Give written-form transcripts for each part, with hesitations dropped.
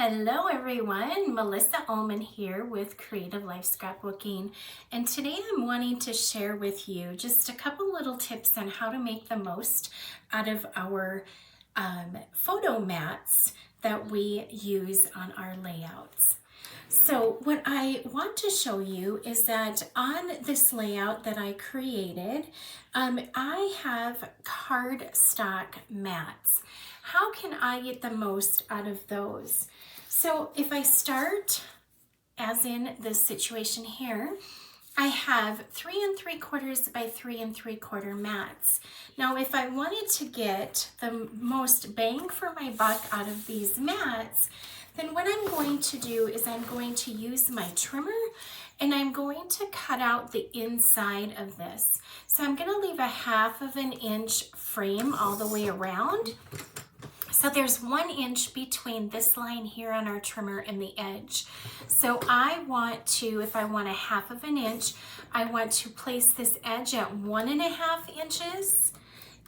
Hello everyone, Melissa Ullman here with Creative Life Scrapbooking, and today I'm wanting to share with you just a couple little tips on how to make the most out of our photo mats that we use on our layouts. So what I want to show you is that on this layout that I created, I have cardstock mats. How can I get the most out of those? So if I start, as in this situation here, I have 3 3/4 by 3 3/4 mats. Now, if I wanted to get the most bang for my buck out of these mats, then what I'm going to do is I'm going to use my trimmer and I'm going to cut out the inside of this. So I'm going to leave a 1/2 inch frame all the way around. So there's 1 inch between this line here on our trimmer and the edge. So I want to, if I want a 1/2 inch, I want to place this edge at 1.5 inches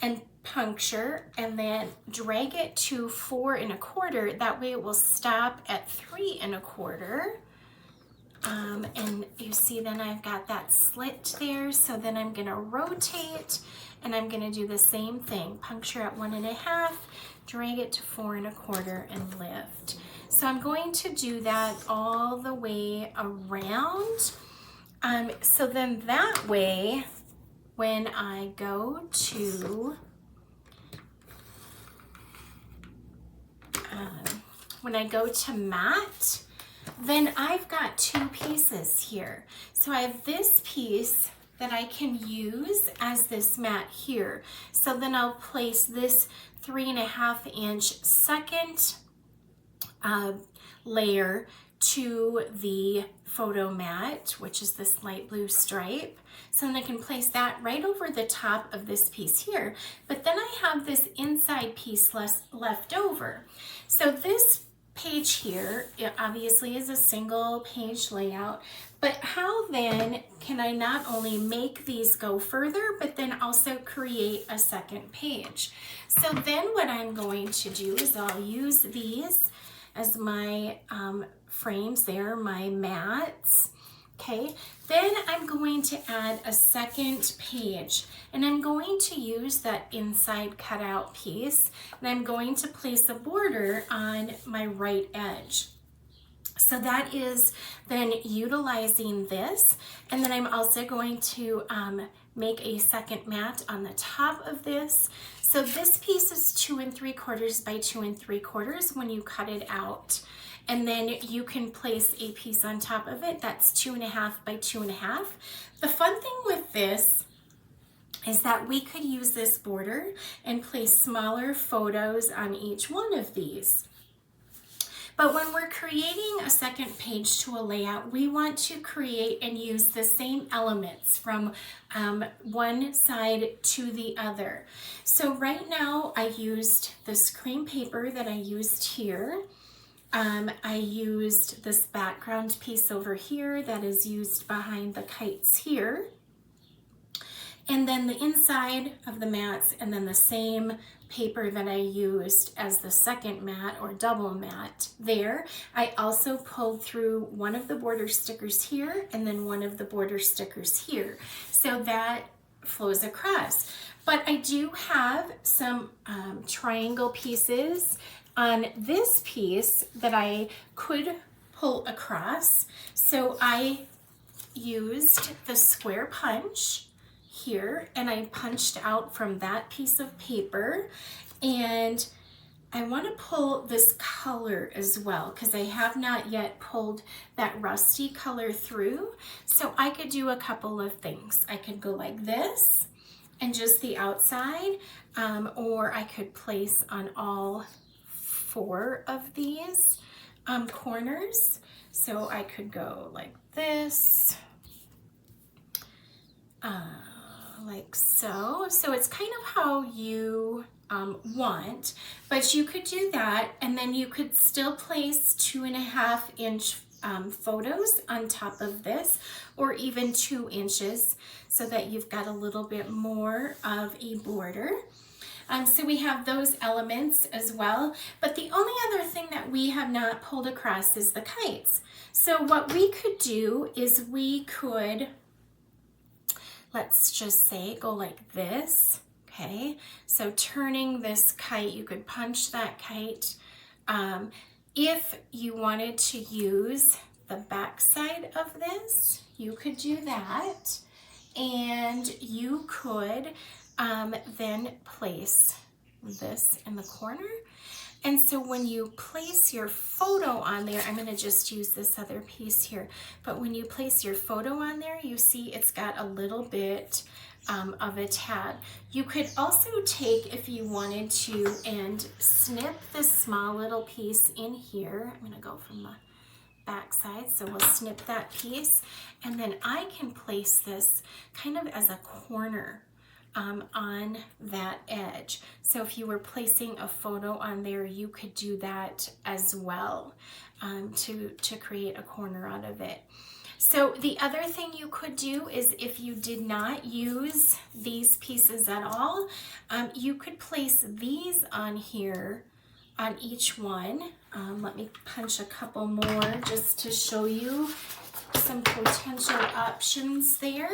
and puncture and then drag it to 4 1/4. That way it will stop at 3 1/4. And you see then I've got that slit there. So then I'm gonna rotate and I'm gonna do the same thing. Puncture at 1.5, drag it to 4 1/4 and lift. So I'm going to do that all the way around. So then that way, when I go to mat, then I've got 2 pieces here. So I have this piece that I can use as this mat here. So then I'll place this 3.5 inch second layer to the photo mat, which is this light blue stripe. So then I can place that right over the top of this piece here. But then I have this inside piece left over. So this page here, it obviously is a single page layout, but how then can I not only make these go further, but then also create a second page? So then what I'm going to do is I'll use these as my frames there, my mats. Okay, then I'm going to add a second page and I'm going to use that inside cutout piece and I'm going to place a border on my right edge. So that is then utilizing this, and then I'm also going to make a second mat on the top of this. So this piece is 2 3/4 by 2 3/4 when you cut it out. And then you can place a piece on top of it that's 2.5 by 2.5. The fun thing with this is that we could use this border and place smaller photos on each one of these. But when we're creating a second page to a layout, we want to create and use the same elements from one side to the other. So right now I used this cream paper that I used here. I used this background piece over here that is used behind the kites here. And then the inside of the mats, and then the same paper that I used as the second mat or double mat there. I also pulled through one of the border stickers here and then one of the border stickers here. So that flows across. But I do have some triangle pieces on this piece that I could pull across. So I used the square punch here and I punched out from that piece of paper, and I want to pull this color as well because I have not yet pulled that rusty color through. So I could do a couple of things. I could go like this and just the outside, or I could place on all 4 of these corners. So I could go like this, like so. So it's kind of how you want, but you could do that, and then you could still place 2.5 inch photos on top of this, or even 2 inches, so that you've got a little bit more of a border. So we have those elements as well. But the only other thing that we have not pulled across is the kites. So what we could do is we could, let's just say, go like this. Okay, so turning this kite, you could punch that kite. If you wanted to use the back side of this, you could do that. And you could then place this in the corner. And so when you place your photo on there, I'm gonna just use this other piece here, but when you place your photo on there, you see it's got a little bit of a tab. You could also take, if you wanted to, and snip this small little piece in here. I'm gonna go from the back side, so we'll snip that piece, and then I can place this kind of as a corner on that edge. So if you were placing a photo on there, you could do that as well to create a corner out of it. So the other thing you could do is, if you did not use these pieces at all, you could place these on here on each one. Let me punch a couple more just to show you some potential options there.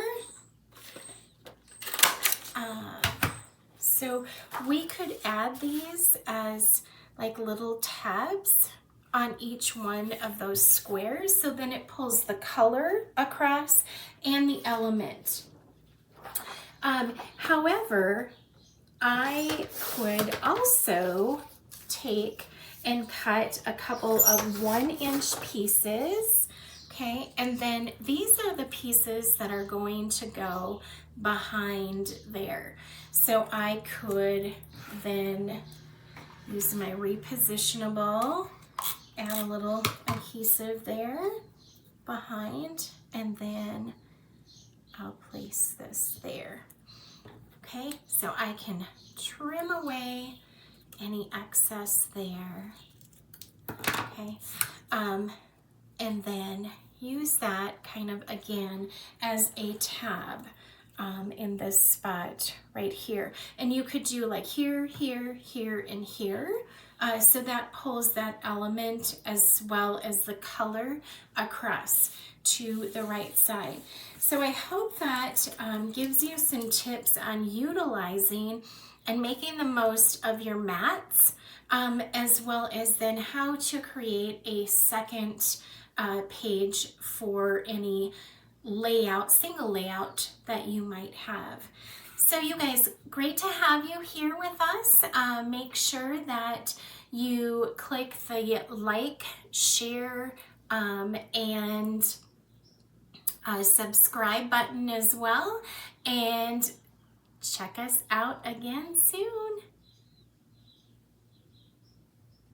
So we could add these as like little tabs on each one of those squares, so then it pulls the color across and the element. However, I could also take and cut a couple of 1-inch pieces, okay? And then these are the pieces that are going to go behind there. So I could then use my repositionable, add a little adhesive there behind, and then I'll place this there. Okay, so I can trim away any excess there. Okay, and then use that kind of again as a tab in this spot right here. And you could do like here, here, here, and here. So that pulls that element as well as the color across to the right side. So I hope that gives you some tips on utilizing and making the most of your mats, as well as then how to create a second page for any layout, single layout that you might have. So you guys, great to have you here with us. Make sure that you click the like, share, and subscribe button as well, and check us out again soon.